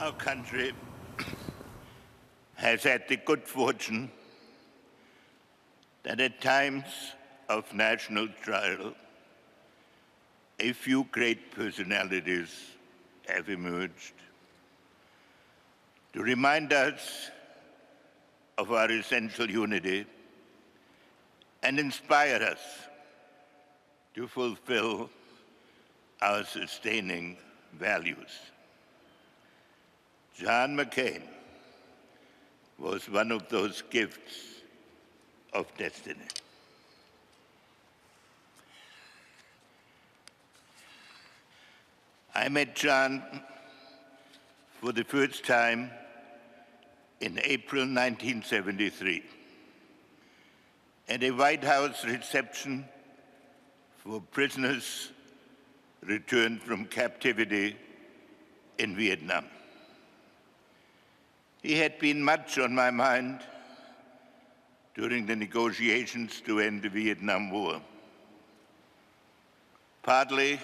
Our country has had the good fortune that at times of national trial, a few great personalities have emerged to remind us of our essential unity and inspire us to fulfill our sustaining values. John McCain was one of those gifts of destiny. I met John for the first time in April 1973 at a White House reception for prisoners returned from captivity in Vietnam. He had been much on my mind during the negotiations to end the Vietnam War. Partly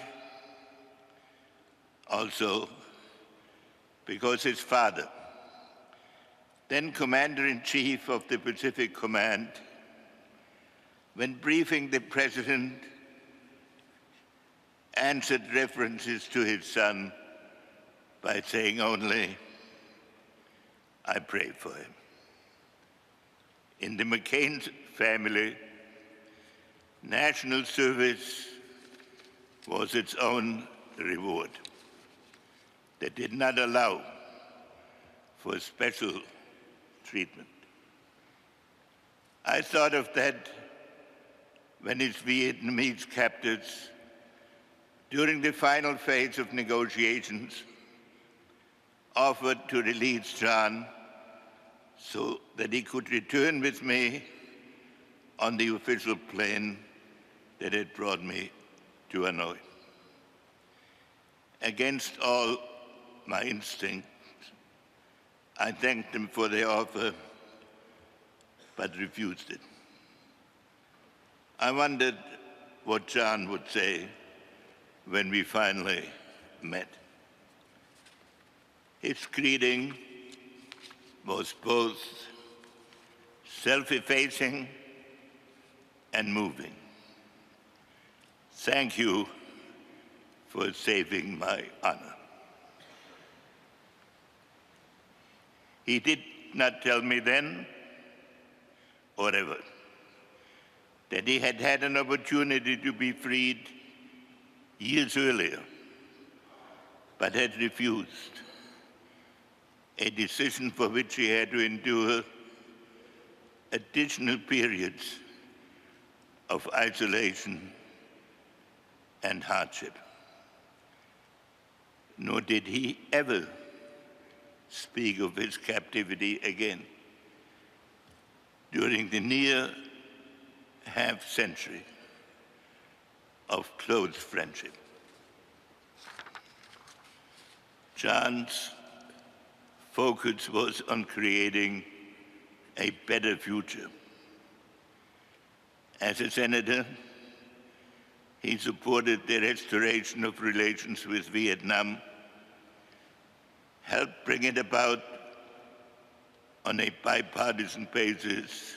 also because his father, then Commander-in-Chief of the Pacific Command, when briefing the President, answered references to his son by saying only, "I pray for him." In the McCain family, national service was its own reward. They did not allow for special treatment. I thought of that when his Vietnamese captors, during the final phase of negotiations, offered to release John so that he could return with me on the official plane that had brought me to Hanoi. Against all my instincts, I thanked them for their offer, but refused it. I wondered what John would say when we finally met. His greeting was both self-effacing and moving. "Thank you for saving my honor." He did not tell me then, or ever, that he had had an opportunity to be freed years earlier, but had refused, a decision for which he had to endure additional periods of isolation and hardship. Nor did he ever speak of his captivity again during the near half-century of close friendship. John's focus was on creating a better future. As a senator, he supported the restoration of relations with Vietnam, helped bring it about on a bipartisan basis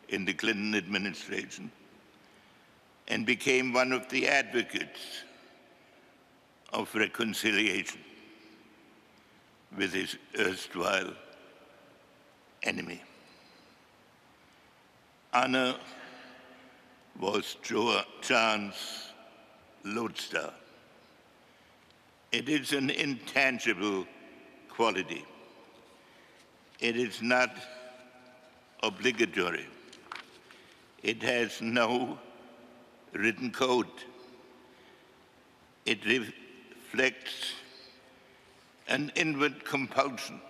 in the Clinton administration, and became one of the advocates of reconciliation with his erstwhile enemy. Honor was John's lodestar. It is an intangible quality. It is not obligatory. It has no written code. It reflects an inward compulsion,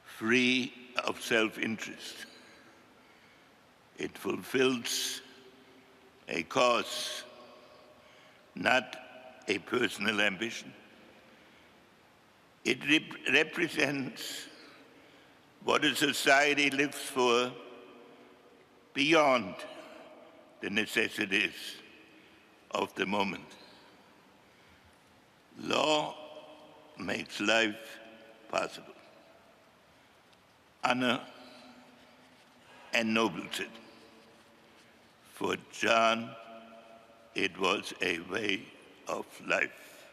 free of self-interest. It fulfills a cause, not a personal ambition. It represents what a society lives for beyond the necessities of the moment. Law makes life possible. Honor ennobles it. For John, it was a way of life.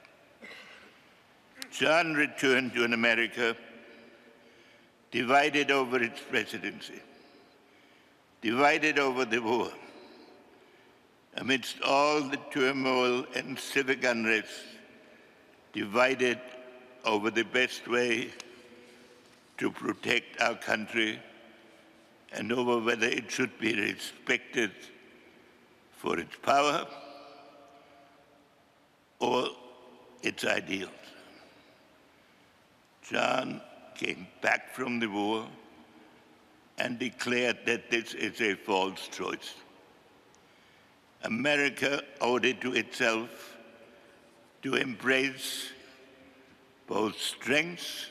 John returned to an America divided over its presidency, divided over the war. Amidst all the turmoil and civic unrest, divided over the best way to protect our country and over whether it should be respected for its power or its ideals. John came back from the war and declared that this is a false choice. America owed it to itself to embrace both strengths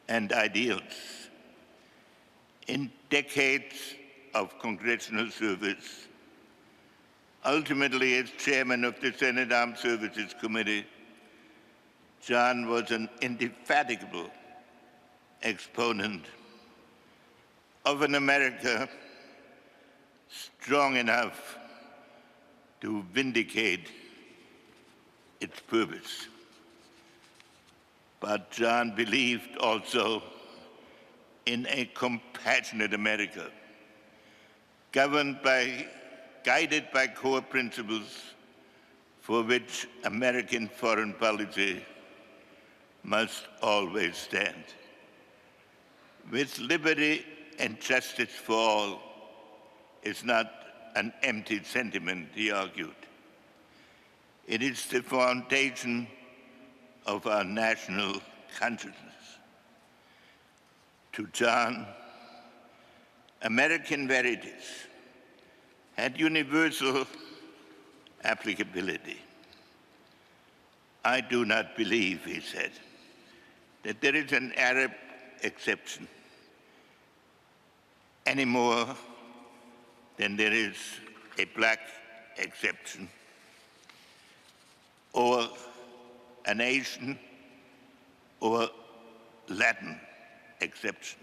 and ideals. In decades of congressional service, ultimately as chairman of the Senate Armed Services Committee, John was an indefatigable exponent of an America strong enough to vindicate its purpose. But John believed also in a compassionate America, guided by core principles for which American foreign policy must always stand. With liberty and justice for all is not an empty sentiment, he argued. It is the foundation of our national consciousness. To John, American verities had universal applicability. I do not believe, he said, that there is an Arab exception any more than there is a black exception or an Asian or Latin exception.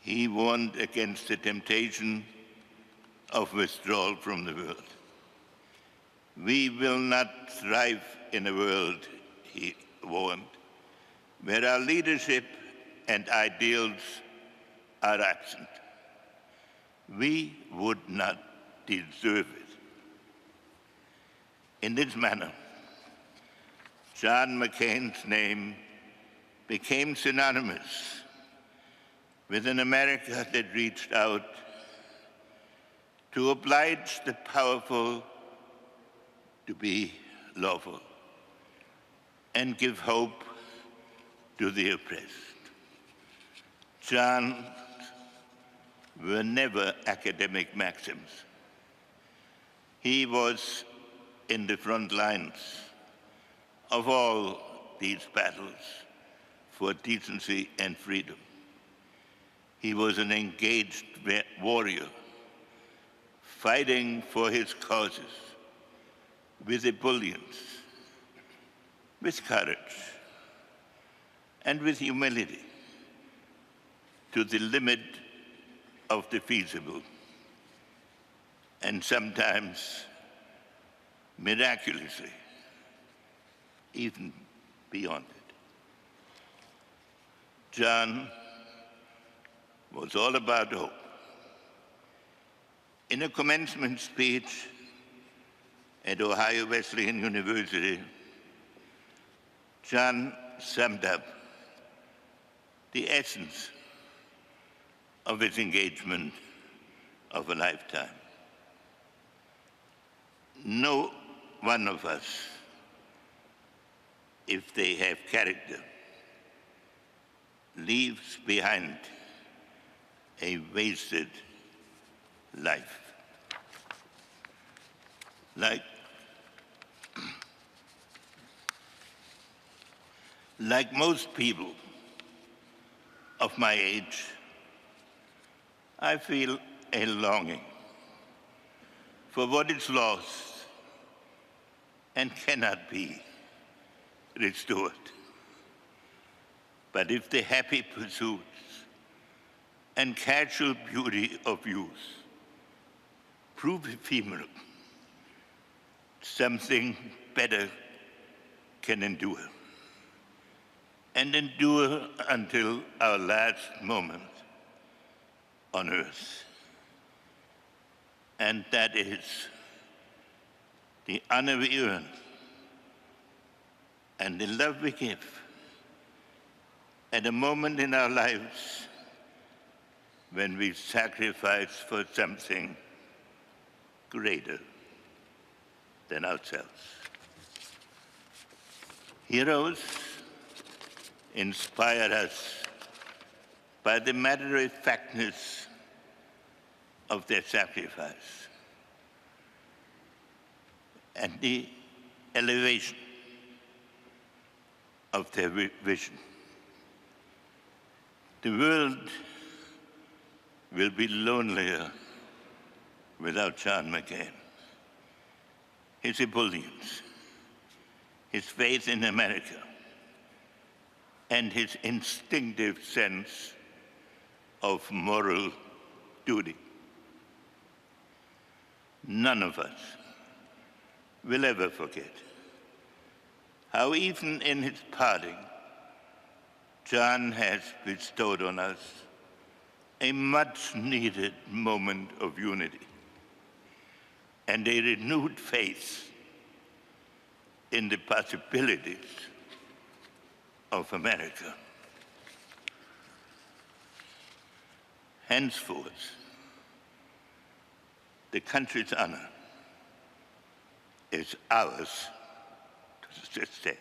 He warned against the temptation of withdrawal from the world. We will not thrive in a world, he warned, where our leadership and ideals are absent. We would not deserve it. In this manner, John McCain's name became synonymous with an America that reached out to oblige the powerful to be lawful and give hope to the oppressed. John's were never academic maxims. He was in the front lines of all these battles for decency and freedom. He was an engaged warrior, fighting for his causes with ebullience, with courage, and with humility to the limit of the feasible, and sometimes miraculously, even beyond it. John was all about hope. In a commencement speech at Ohio Wesleyan University, John summed up the essence of his engagement of a lifetime. No one of us, if they have character, leaves behind a wasted life. Like most people of my age, I feel a longing for what is lost and cannot be restored. But if the happy pursuits and casual beauty of youth prove ephemeral, something better can endure, and endure until our last moment on earth. And that is the honor we earn and the love we give at a moment in our lives when we sacrifice for something greater than ourselves. Heroes inspire us by the matter-of-factness of their sacrifice and the elevation of their vision. The world will be lonelier without John McCain. His ebullience, his faith in America, and his instinctive sense of moral duty. None of us will ever forget how even in his parting, John has bestowed on us a much-needed moment of unity and a renewed faith in the possibilities of America. Henceforth, the country's honor is ours to sustain.